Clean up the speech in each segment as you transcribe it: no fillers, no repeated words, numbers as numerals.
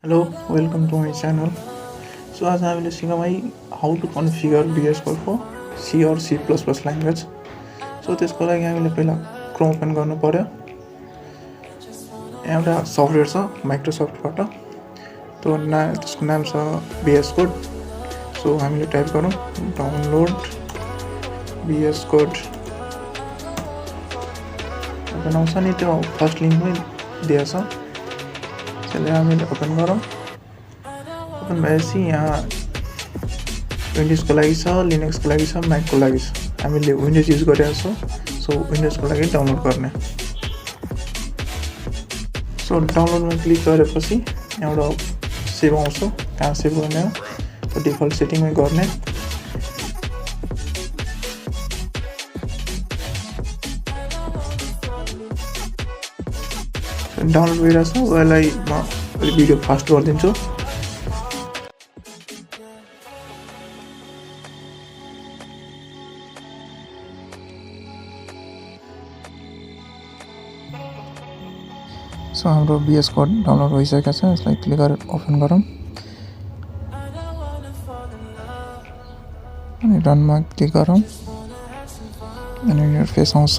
Hello, welcome to my channel. So as I will सिकौँ है how to configure VS Code for C or C++ language. So त्यसको लागि हामीले पहिला Chrome open गर्नु पर्यो. एउटा सफ्टवेयर छ माइक्रोसफ्टबाट. त्यसको नाम छ VS Code. So हामीले टाइप गरौँ डाउनलोड VS Code. ओपन आउँछ नि त्यो फर्स्ट लिंकमै दिएको छ. त्यसले हामीले ओपन गरौँ. ओपन भएपछि यहाँ विन्डोजको लागि छ, लिनक्सको लागि छ, म्याकको लागि छ. हामीले विन्डोज युज गरिरहेको छौँ. सो विन्डोजको लागि डाउनलोड गर्ने. सो डाउनलोडमा क्लिक गरेपछि एउटा सेभ आउँछ. कहाँ सेभ गर्ने हो त्यो डिफल्ट सेटिङमै गर्ने. डाउनलोड भइरहेछ. यसलाई म भिडियो फास्ट गरिदिन्छु. सो हाम्रो VS Code डाउनलोड भइसकेको छ. यसलाई क्लिक गरेर ओपन गरौँ अनि रनमा क्लिक गरौँ अनि इन्टरफेस आउँछ.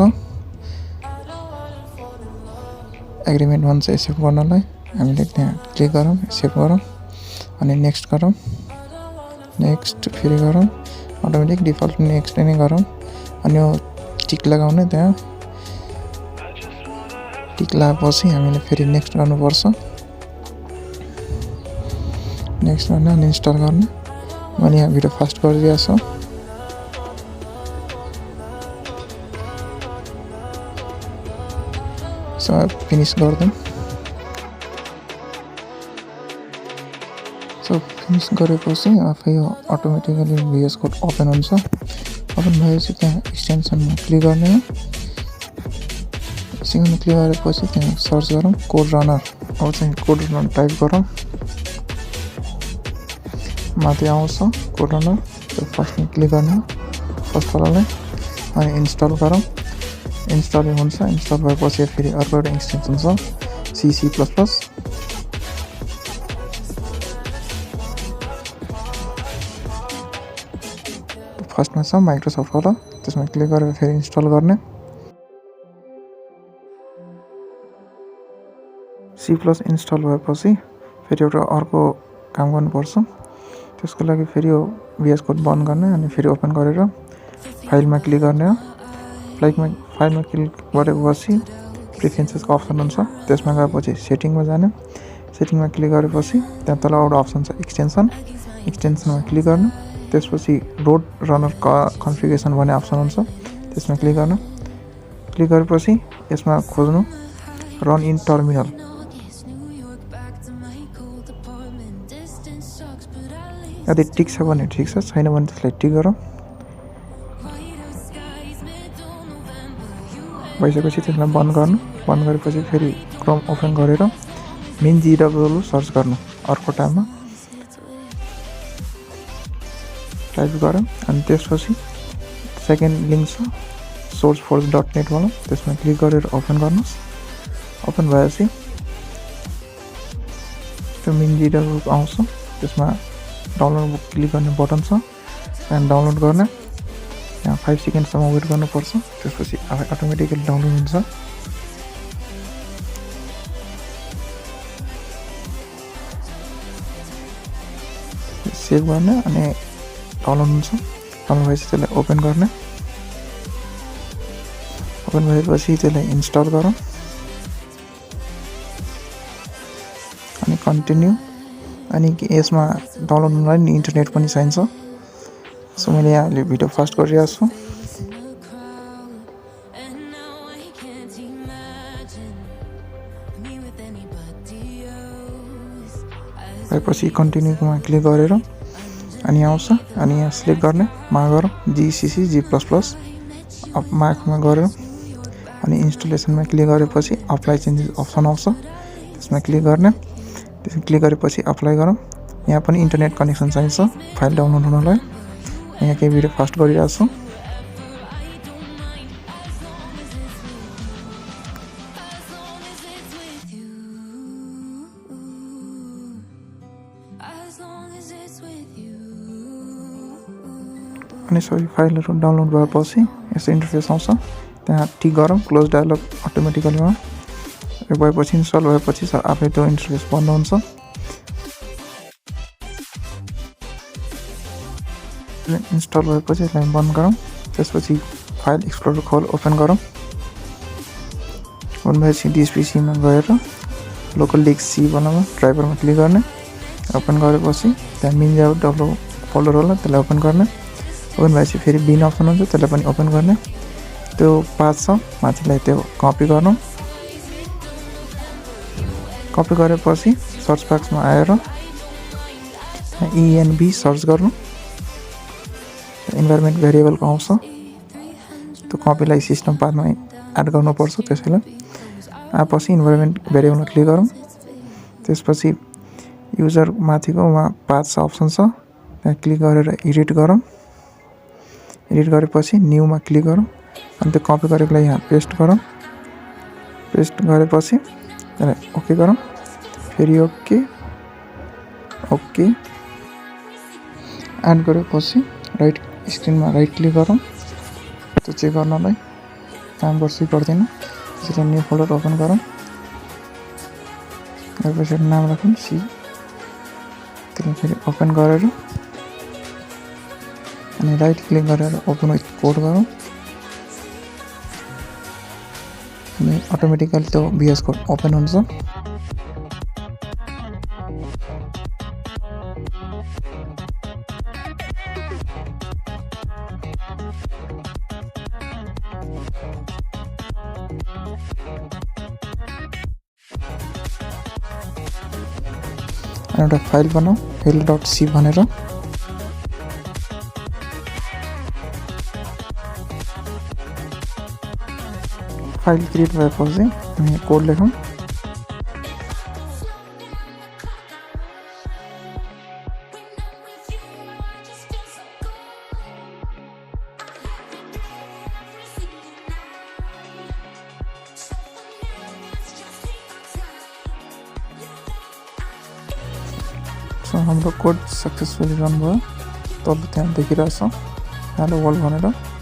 एग्रिमेन्ट भन्छ एक्सेप्ट गर्नलाई. हामीले त्यहाँ क्लिक गरौँ, एक्सेप्ट गरौँ अनि नेक्स्ट गरौँ. नेक्स्ट फेरि गरौँ. अटोमेटिक डिफल्ट नेक्स्ट नै गरौँ अनि यो टिक लगाउने. त्यहाँ टिक लगाएपछि हामीले फेरि नेक्स्ट गर्नुपर्छ. नेक्स्ट गर्न अनि इन्स्टल गर्ने. मैले यहाँ भिडियो फास्ट गरिदिएको छु. सो फिनिस गरिदिउँ. सो फिनिस गरेपछि आफै यो अटोमेटिकली VS Code ओपन हुन्छ. ओपन भएपछि त्यहाँ एक्सटेन्सनमा क्लिक गर्ने हो. सिक्न क्लिक गरेपछि त्यहाँ सर्च गरौँ कोड रनर. अब चाहिँ कोड रनर टाइप गरौँ. माथि आउँछ कोड रनर. त्यो फर्स्टमा क्लिक गर्ने हो फर्स्टवालालाई अनि इन्स्टल गरौँ. इन्स्टल हुन्छ. इन्स्टल भएपछि फेरि अर्को एउटा एक्सटेन्सन छ C++. फर्स्टमा छ माइक्रोसफ्टवाला. त्यसमा क्लिक गरेर फेरि इन्स्टल गर्ने. C+ इन्स्टल भएपछि फेरि एउटा अर्को काम गर्नुपर्छ. त्यसको लागि फेरि यो VS Code बन्द गर्ने अनि फेरि ओपन गरेर फाइलमा क्लिक गर्ने हो. फाइलमा क्लिक गरेपछि प्रिफरेन्सेसको अप्सन हुन्छ. त्यसमा गएपछि सेटिङमा जाने. सेटिङमा क्लिक गरेपछि त्यहाँ तल एउटा अप्सन छ एक्सटेन्सन. एक्सटेन्सनमा क्लिक गर्नु. त्यसपछि रोड रनर कन्फिगरेसन भन्ने अप्सन हुन्छ. त्यसमा क्लिक गर्नु. क्लिक गरेपछि यसमा खोज्नु रन इन टर्मिनल. यदि टिक छ भने ठिक छ, छैन भने त्यसलाई टिक गरौँ. भइसकेपछि त्यसलाई बन्द गर्नु. बन्द गरेपछि फेरि क्रोम ओपन गरेर -GW सर्च गर्नु. अर्को टाइममा टाइप गरौँ अनि त्यसपछि सेकेन्ड लिङ्क छ sourceforge.net वाला. त्यसमा क्लिक गरेर ओपन गर्नुहोस्. ओपन भएपछि त्यो -GW आउँछ. त्यसमा डाउनलोड क्लिक गर्ने बटन छ. त्यहाँ डाउनलोड गर्ने. यहाँ 5 सेकेन्डसम्म वेट गर्नुपर्छ. त्यसपछि अटोमेटिकली डाउनलोड हुन्छ. सेभ गर्ने अनि डाउनलोड हुन्छ. डाउनलोड भएपछि त्यसलाई ओपन गर्ने. ओपन भएपछि त्यसलाई इन्स्टल गरौँ अनि कन्टिन्यू. अनि यसमा डाउनलोड हुनलाई नि इन्टरनेट पनि चाहिन्छ. सो मैले यहाँ अहिले भिडियो फास्ट गरिरहेको छु. भएपछि कन्टिन्यूमा क्लिक गरेर अनि आउँछ. अनि यहाँ सिलेक्ट गर्ने. मा गरौँ GCC G++. मार्कमा गरौँ अनि इन्स्टलेसनमा क्लिक गरेपछि अप्लाई चेन्जेस अप्सन आउँछ. त्यसमा क्लिक गर्ने. त्यसमा क्लिक गरेपछि अप्लाई गरौँ. यहाँ पनि इन्टरनेट कनेक्सन चाहिन्छ फाइल डाउनलोड हुनलाई. यहाँ केही भिडियो फास्ट गरिरहेको छु. अनि सबै फाइलहरू डाउनलोड भएपछि यस्तो इन्टरफेस आउँछ। त्यहाँ टिक गरौँ, क्लोज डायलग अटोमेटिकली भएपछि इन्स्टल भएपछि आफै त्यो इन्टरफेस बन्द हुन्छ। इन्स्टल भएपछि यसलाई बन्द गरौँ। त्यसपछि फाइल एक्सप्लोरर ओपन गरौँ। ओपन भएपछि डिएसपीसीमा गएर लोकल डिस्क सी बनाउन ड्राइभरमा क्लिक गर्ने। ओपन गरेपछि त्यहाँ मिन्जा डब्लु फोल्डर होला, त्यसलाई ओपन गर्ने। ओपन भएपछि फेरि बिन अप्सन हुन्छ, त्यसलाई पनि ओपन गर्ने। त्यो पाथ छ माथिलाई त्यो कपी गर्नु। कपी गरेपछि सर्च बक्समा आएर इएनबी सर्च गर्नु। इन्भाइरोमेन्ट भेरिएबलको आउँछ, त्यो कपीलाई सिस्टम पाथमा एड गर्नुपर्छ। त्यसैले आएपछि इन्भाइरोमेन्ट भेरिएबलमा क्लिक गरौँ। त्यसपछि युजर माथिको वहाँ पाथ छ अप्सन छ, त्यहाँ क्लिक गरेर एडिट गरौँ। एडिट गरेपछि न्यूमा क्लिक गरौँ अनि त्यो कपी गरेकोलाई यहाँ पेस्ट गरौँ। पेस्ट गरेपछि त्यसलाई ओके गरौँ। फेरि ओके एड गरेपछि राइट स्क्रिनमा राइट क्लिक गरौँ त्यो चेक गर्नलाई। काम गर्छ गर्दैन, त्यसरी न्यू फोल्डर ओपन गरौँ। गरेपछि नाम राखौँ सी। त्यसलाई फेरि ओपन गरेर अनि राइट क्लिक गरेर ओपन विथ कोड गरौँ। अनि अटोमेटिकली त्यो VS कोड ओपन हुन्छ। एउटा फाइल बनाऊ hell.c भनेर। फाइल क्रिएट भएपछि हामी कोड लेखौँ। हाम्रो कोड सक्सेसफुली रन भयो। तल त्यहाँ देखिरहेछ हेलो वर्ल्ड भनेर।